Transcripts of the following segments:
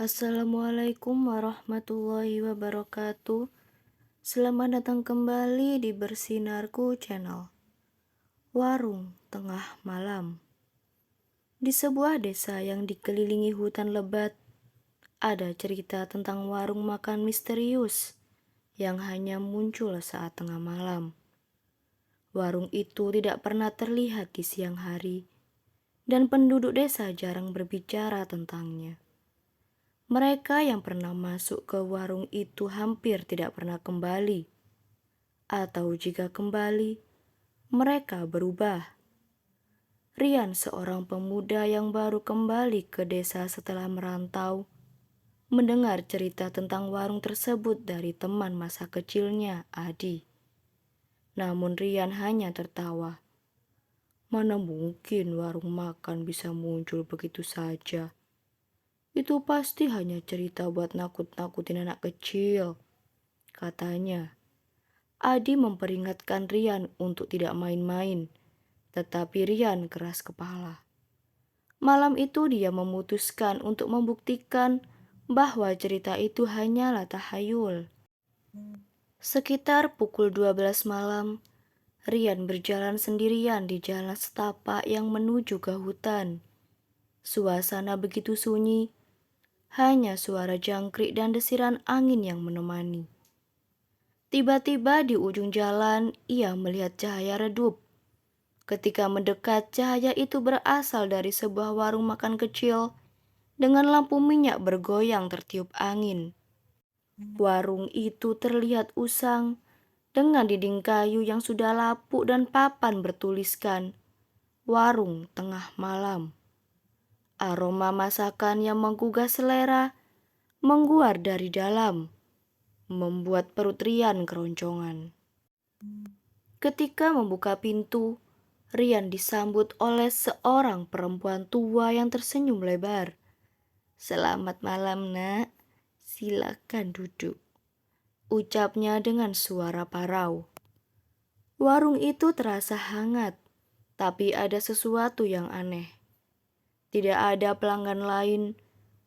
Assalamualaikum warahmatullahi wabarakatuh. Selamat datang kembali di Bersinarku Channel. Warung Tengah Malam. Di sebuah desa yang dikelilingi hutan lebat, ada cerita tentang warung makan misterius yang hanya muncul saat tengah malam. Warung itu tidak pernah terlihat di siang hari, dan penduduk desa jarang berbicara tentangnya. Mereka yang pernah masuk ke warung itu hampir tidak pernah kembali, atau jika kembali, mereka berubah. Rian, seorang pemuda yang baru kembali ke desa setelah merantau, mendengar cerita tentang warung tersebut dari teman masa kecilnya, Adi. Namun Rian hanya tertawa. Mana mungkin warung makan bisa muncul begitu saja? Itu pasti hanya cerita buat nakut-nakutin anak kecil, katanya. Adi memperingatkan Rian untuk tidak main-main, tetapi Rian keras kepala. Malam itu dia memutuskan untuk membuktikan bahwa cerita itu hanyalah tahayul. Sekitar pukul 12 malam, Rian berjalan sendirian di jalan setapak yang menuju ke hutan. Suasana begitu sunyi, hanya suara jangkrik dan desiran angin yang menemani. Tiba-tiba di ujung jalan, ia melihat cahaya redup. Ketika mendekat, cahaya itu berasal dari sebuah warung makan kecil dengan lampu minyak bergoyang tertiup angin. Warung itu terlihat usang, dengan dinding kayu yang sudah lapuk dan papan bertuliskan "Warung Tengah Malam". Aroma masakan yang menggugah selera mengguar dari dalam, membuat perut Rian keroncongan. Ketika membuka pintu, Rian disambut oleh seorang perempuan tua yang tersenyum lebar. "Selamat malam, Nak. Silakan duduk," ucapnya dengan suara parau. Warung itu terasa hangat, tapi ada sesuatu yang aneh. Tidak ada pelanggan lain,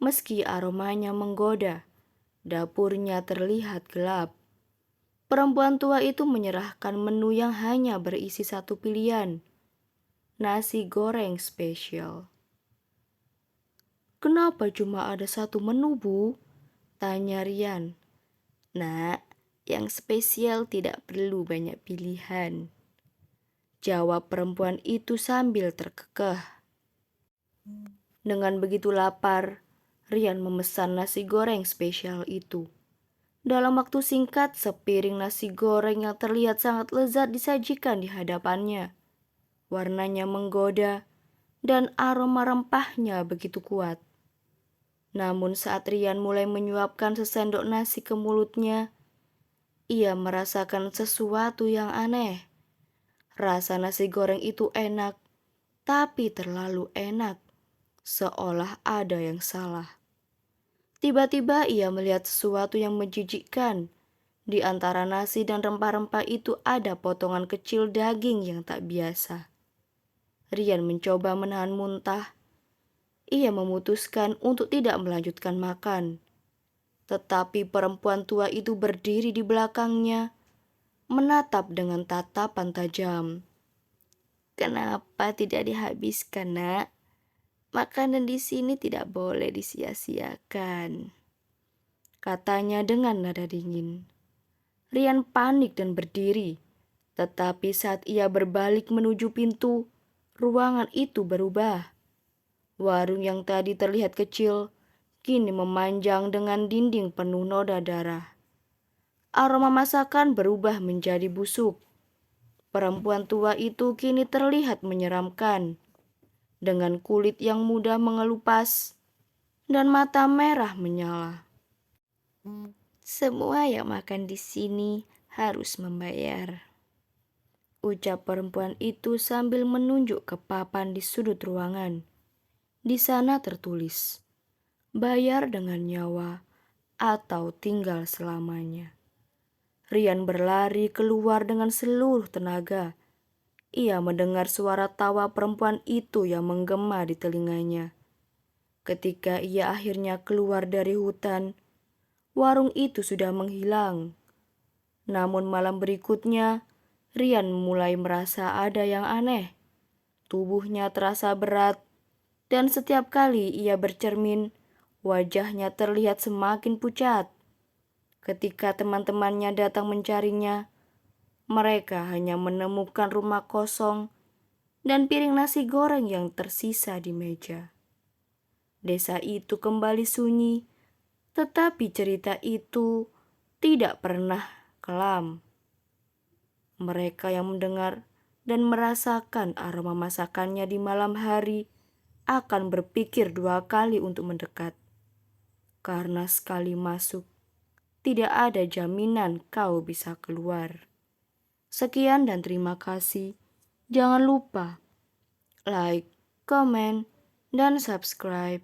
meski aromanya menggoda. Dapurnya terlihat gelap. Perempuan tua itu menyerahkan menu yang hanya berisi satu pilihan, nasi goreng spesial. "Kenapa cuma ada satu menu, Bu?" tanya Rian. "Nak, yang spesial tidak perlu banyak pilihan," jawab perempuan itu sambil terkekeh. Dengan begitu lapar, Rian memesan nasi goreng spesial itu. Dalam waktu singkat, sepiring nasi goreng yang terlihat sangat lezat disajikan di hadapannya. Warnanya menggoda dan aroma rempahnya begitu kuat. Namun saat Rian mulai menyuapkan sesendok nasi ke mulutnya, ia merasakan sesuatu yang aneh. Rasa nasi goreng itu enak, tapi terlalu enak, seolah ada yang salah. Tiba-tiba ia melihat sesuatu yang menjijikkan. Di antara nasi dan rempah-rempah itu ada potongan kecil daging yang tak biasa. Rian mencoba menahan muntah. Ia memutuskan untuk tidak melanjutkan makan. Tetapi perempuan tua itu berdiri di belakangnya, menatap dengan tatapan tajam. "Kenapa tidak dihabiskan, Nak? Makanan di sini tidak boleh disia-siakan," katanya dengan nada dingin. Rian panik dan berdiri, tetapi saat ia berbalik menuju pintu, ruangan itu berubah. Warung yang tadi terlihat kecil, kini memanjang dengan dinding penuh noda darah. Aroma masakan berubah menjadi busuk. Perempuan tua itu kini terlihat menyeramkan, dengan kulit yang mudah mengelupas dan mata merah menyala. "Semua yang makan di sini harus membayar," ucap perempuan itu sambil menunjuk ke papan di sudut ruangan. Di sana tertulis, "Bayar dengan nyawa atau tinggal selamanya." Rian berlari keluar dengan seluruh tenaga. Ia mendengar suara tawa perempuan itu yang menggema di telinganya. Ketika ia akhirnya keluar dari hutan, warung itu sudah menghilang. Namun malam berikutnya, Rian mulai merasa ada yang aneh. Tubuhnya terasa berat, dan setiap kali ia bercermin, wajahnya terlihat semakin pucat. Ketika teman-temannya datang mencarinya, mereka hanya menemukan rumah kosong dan piring nasi goreng yang tersisa di meja. Desa itu kembali sunyi, tetapi cerita itu tidak pernah kelam. Mereka yang mendengar dan merasakan aroma masakannya di malam hari akan berpikir 2 kali untuk mendekat. Karena sekali masuk, tidak ada jaminan kau bisa keluar. Sekian dan terima kasih. Jangan lupa like, comment, dan subscribe.